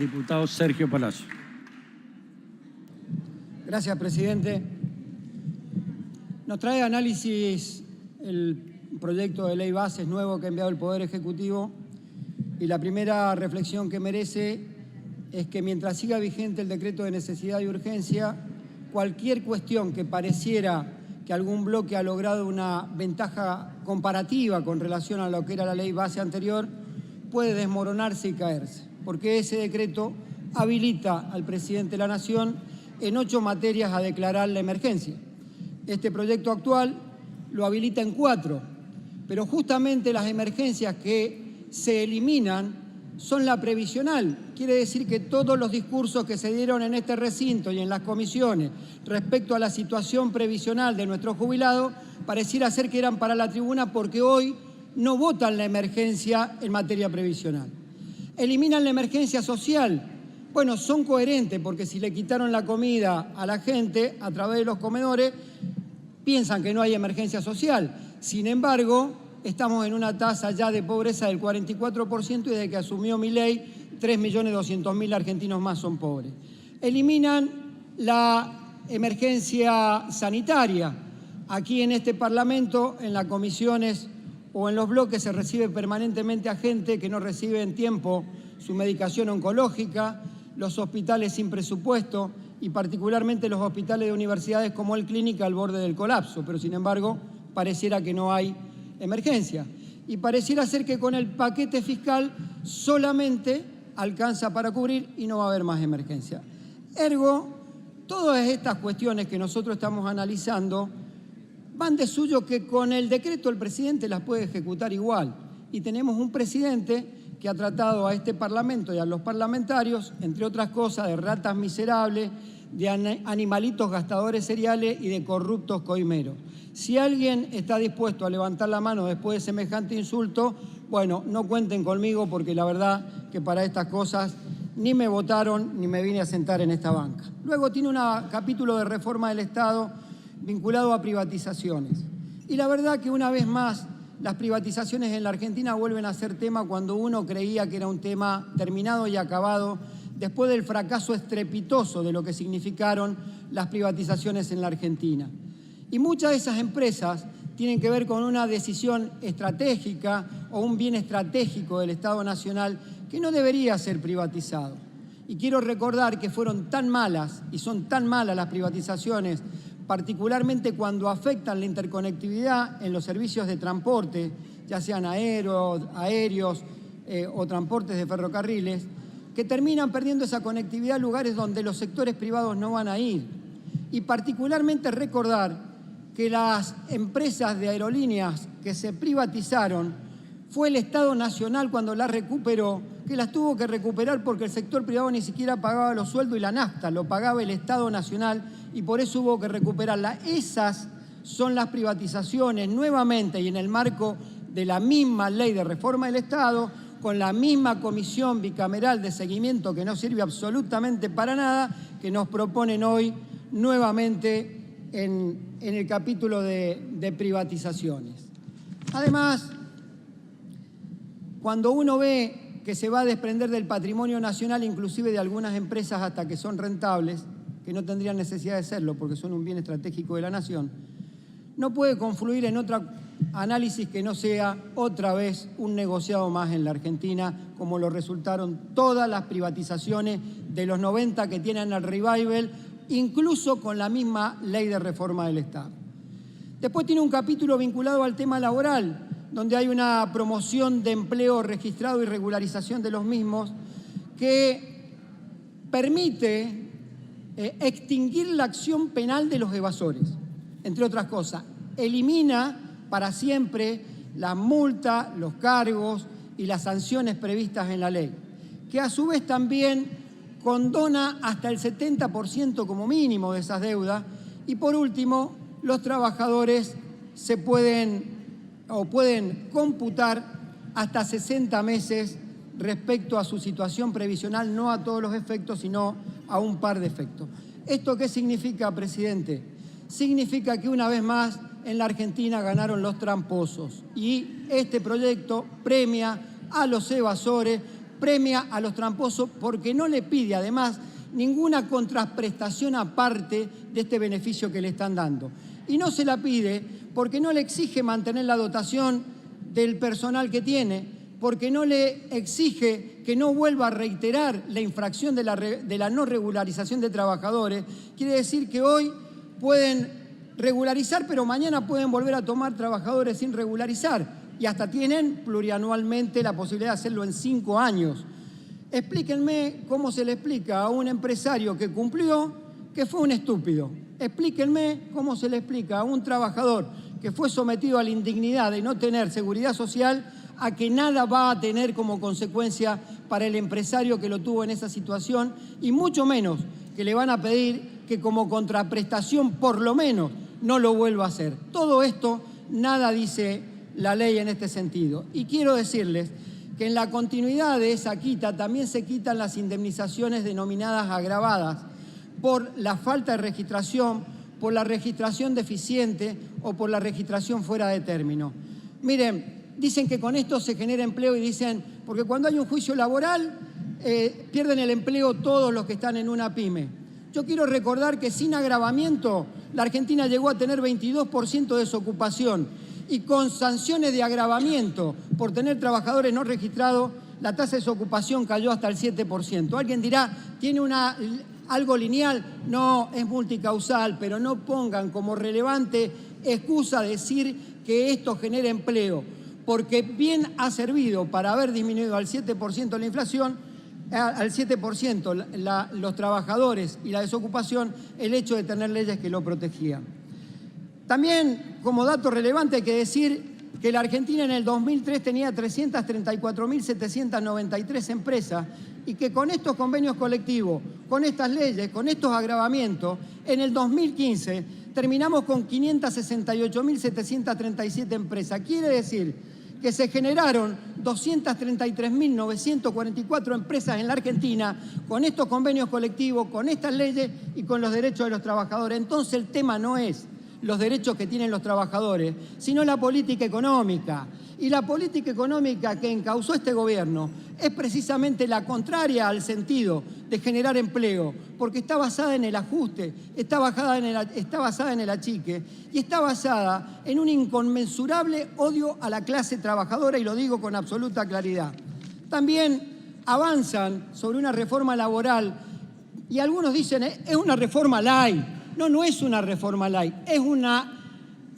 Diputado Sergio Palacio. Gracias, presidente. Nos trae análisis el proyecto de ley bases nuevo que ha enviado el Poder Ejecutivo y la primera reflexión que merece es que mientras siga vigente el decreto de necesidad y urgencia, cualquier cuestión que pareciera que algún bloque ha logrado una ventaja comparativa con relación a lo que era la ley base anterior puede desmoronarse y caerse, porque ese decreto habilita al presidente de la Nación en 8 materias a declarar la emergencia. Este proyecto actual lo habilita en 4, pero justamente las emergencias que se eliminan son la previsional. Quiere decir que todos los discursos que se dieron en este recinto y en las comisiones respecto a la situación previsional de nuestros jubilados pareciera ser que eran para la tribuna porque hoy no votan la emergencia en materia previsional. Eliminan la emergencia social. Bueno, son coherentes porque si le quitaron la comida a la gente a través de los comedores, piensan que no hay emergencia social. Sin embargo, estamos en una tasa ya de pobreza del 44% y desde que asumió Milei, 3.200.000 argentinos más son pobres. Eliminan la emergencia sanitaria. Aquí en este Parlamento, en las comisiones o en los bloques se recibe permanentemente a gente que no recibe en tiempo su medicación oncológica, los hospitales sin presupuesto y particularmente los hospitales de universidades como el Clínica al borde del colapso, pero sin embargo pareciera que no hay emergencia. Y pareciera ser que con el paquete fiscal solamente alcanza para cubrir y no va a haber más emergencia. Ergo, todas estas cuestiones que nosotros estamos analizando van de suyo que con el decreto el presidente las puede ejecutar igual. Y tenemos un presidente que ha tratado a este Parlamento y a los parlamentarios, entre otras cosas, de ratas miserables, de animalitos gastadores cereales y de corruptos coimeros. Si alguien está dispuesto a levantar la mano después de semejante insulto, bueno, no cuenten conmigo porque la verdad que para estas cosas ni me votaron ni me vine a sentar en esta banca. Luego tiene un capítulo de reforma del Estado vinculado a privatizaciones. Y la verdad que una vez más las privatizaciones en la Argentina vuelven a ser tema cuando uno creía que era un tema terminado y acabado después del fracaso estrepitoso de lo que significaron las privatizaciones en la Argentina. Y muchas de esas empresas tienen que ver con una decisión estratégica o un bien estratégico del Estado Nacional que no debería ser privatizado. Y quiero recordar que fueron tan malas y son tan malas las privatizaciones, particularmente cuando afectan la interconectividad en los servicios de transporte, ya sean aéreos o transportes de ferrocarriles, que terminan perdiendo esa conectividad en lugares donde los sectores privados no van a ir. Y particularmente recordar que las empresas de aerolíneas que se privatizaron fue el Estado Nacional cuando las recuperó, que las tuvo que recuperar porque el sector privado ni siquiera pagaba los sueldos y la nafta, lo pagaba el Estado Nacional y por eso hubo que recuperarla. Esas son las privatizaciones nuevamente y en el marco de la misma ley de reforma del Estado, con la misma comisión bicameral de seguimiento que no sirve absolutamente para nada, que nos proponen hoy nuevamente en el capítulo de privatizaciones. Además, cuando uno ve que se va a desprender del patrimonio nacional, inclusive de algunas empresas hasta que son rentables, que no tendrían necesidad de serlo porque son un bien estratégico de la nación, no puede confluir en otro análisis que no sea otra vez un negociado más en la Argentina, como lo resultaron todas las privatizaciones de los 90 que tienen el revival, incluso con la misma ley de reforma del Estado. Después tiene un capítulo vinculado al tema laboral, donde hay una promoción de empleo registrado y regularización de los mismos que permite extinguir la acción penal de los evasores, entre otras cosas. Elimina para siempre las multas, los cargos y las sanciones previstas en la ley, que a su vez también condona hasta el 70% como mínimo de esas deudas. Y por último, los trabajadores pueden computar hasta 60 meses respecto a su situación previsional, no a todos los efectos, sino a un par de efectos. ¿Esto qué significa, presidente? Significa que una vez más en la Argentina ganaron los tramposos y este proyecto premia a los evasores premia a los tramposos porque no le pide, además, ninguna contraprestación aparte de este beneficio que le están dando. Y no se la pide porque no le exige mantener la dotación del personal que tiene, porque no le exige que no vuelva a reiterar la infracción de la no regularización de trabajadores. Quiere decir que hoy pueden regularizar, pero mañana pueden volver a tomar trabajadores sin regularizar y hasta tienen plurianualmente la posibilidad de hacerlo en 5 años. Explíquenme cómo se le explica a un empresario que cumplió que fue un estúpido. Explíquenme cómo se le explica a un trabajador que fue sometido a la indignidad de no tener seguridad social a que nada va a tener como consecuencia para el empresario que lo tuvo en esa situación y mucho menos que le van a pedir que como contraprestación por lo menos no lo vuelva a hacer. Todo esto nada dice la ley en este sentido. Y quiero decirles que en la continuidad de esa quita también se quitan las indemnizaciones denominadas agravadas por la falta de registración, por la registración deficiente o por la registración fuera de término. Miren, dicen que con esto se genera empleo y dicen, porque cuando hay un juicio laboral pierden el empleo todos los que están en una pyme. Yo quiero recordar que sin agravamiento la Argentina llegó a tener 22% de desocupación y con sanciones de agravamiento por tener trabajadores no registrados, la tasa de desocupación cayó hasta el 7%. Alguien dirá, ¿tiene algo lineal? No, es multicausal, pero no pongan como relevante excusa decir que esto genera empleo, porque bien ha servido para haber disminuido al 7% la inflación, al 7% los trabajadores y la desocupación, el hecho de tener leyes que lo protegían. También, como dato relevante, hay que decir que la Argentina en el 2003 tenía 334.793 empresas y que con estos convenios colectivos, con estas leyes, con estos agravamientos, en el 2015 terminamos con 568.737 empresas. Quiere decir que se generaron 233.944 empresas en la Argentina con estos convenios colectivos, con estas leyes y con los derechos de los trabajadores. Entonces el tema no es los derechos que tienen los trabajadores, sino la política económica. Y la política económica que encauzó este gobierno es precisamente la contraria al sentido de generar empleo, porque está basada en el ajuste, está basada en el achique y está basada en un inconmensurable odio a la clase trabajadora, y lo digo con absoluta claridad. También avanzan sobre una reforma laboral y algunos dicen es una reforma light. No, no es una reforma light, es una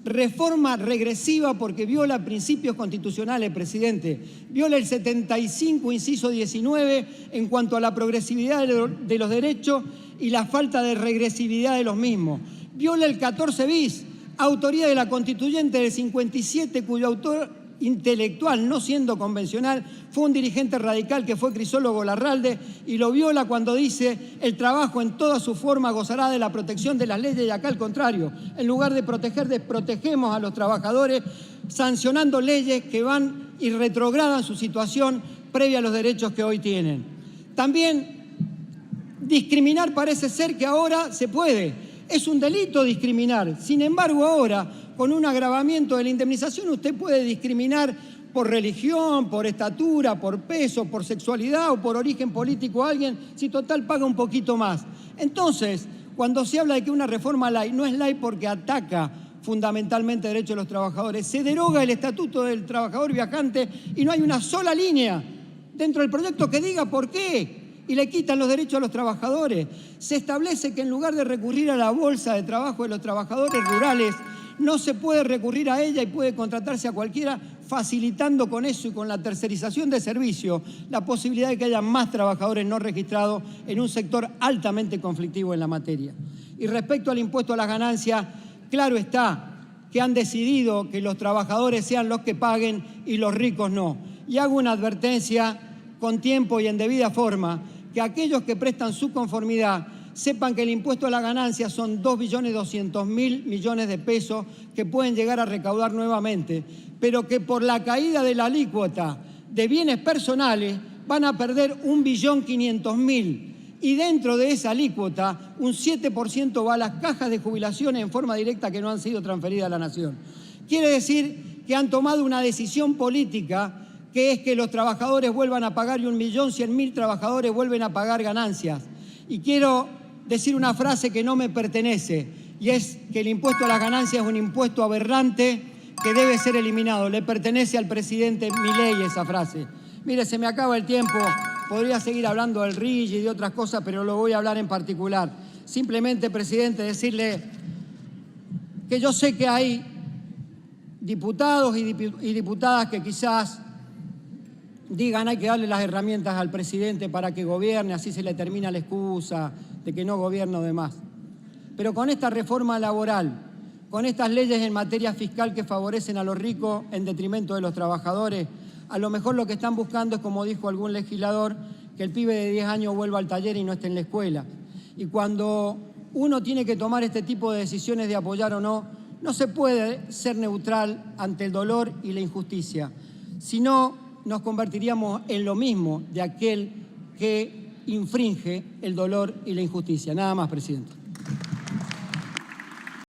reforma regresiva porque viola principios constitucionales, presidente. Viola el 75, inciso 19, en cuanto a la progresividad de los derechos y la falta de regresividad de los mismos. Viola el 14 bis, autoría de la constituyente del 57, cuyo autor intelectual, no siendo convencional, fue un dirigente radical que fue Crisólogo Larralde, y lo viola cuando dice el trabajo en toda su forma gozará de la protección de las leyes, y acá al contrario, en lugar de proteger, desprotegemos a los trabajadores sancionando leyes que van y retrogradan su situación previa a los derechos que hoy tienen. También discriminar parece ser que ahora se puede. Es un delito discriminar. Sin embargo, ahora, con un agravamiento de la indemnización, usted puede discriminar por religión, por estatura, por peso, por sexualidad o por origen político a alguien, si total paga un poquito más. Entonces, cuando se habla de que una reforma light, no es light porque ataca fundamentalmente derechos de los trabajadores. Se deroga el Estatuto del Trabajador Viajante y no hay una sola línea dentro del proyecto que diga por qué. Y le quitan los derechos a los trabajadores. Se establece que en lugar de recurrir a la bolsa de trabajo de los trabajadores rurales, no se puede recurrir a ella y puede contratarse a cualquiera, facilitando con eso y con la tercerización de servicios la posibilidad de que haya más trabajadores no registrados en un sector altamente conflictivo en la materia. Y respecto al impuesto a las ganancias, claro está que han decidido que los trabajadores sean los que paguen y los ricos no. Y hago una advertencia con tiempo y en debida forma, que aquellos que prestan su conformidad sepan que el impuesto a la ganancia son 2.200.000 millones de pesos que pueden llegar a recaudar nuevamente, pero que por la caída de la alícuota de bienes personales van a perder 1.500.000.000. Y dentro de esa alícuota, un 7% va a las cajas de jubilaciones en forma directa que no han sido transferidas a la nación. Quiere decir que han tomado una decisión política que es que los trabajadores vuelvan a pagar y 1.100.000 trabajadores vuelven a pagar ganancias. Y quiero decir una frase que no me pertenece, y es que el impuesto a las ganancias es un impuesto aberrante que debe ser eliminado. Le pertenece al presidente Milei esa frase. Mire, se me acaba el tiempo, podría seguir hablando del RIGI y de otras cosas, pero lo voy a hablar en particular. Simplemente, presidente, decirle que yo sé que hay diputados y diputadas que quizás digan hay que darle las herramientas al presidente para que gobierne, así se le termina la excusa de que no gobierna o demás. Pero con esta reforma laboral, con estas leyes en materia fiscal que favorecen a los ricos en detrimento de los trabajadores, a lo mejor lo que están buscando es, como dijo algún legislador, que el pibe de 10 años vuelva al taller y no esté en la escuela. Y cuando uno tiene que tomar este tipo de decisiones de apoyar o no, no se puede ser neutral ante el dolor y la injusticia. Si no, nos convertiríamos en lo mismo de aquel que infringe el dolor y la injusticia. Nada más, presidente.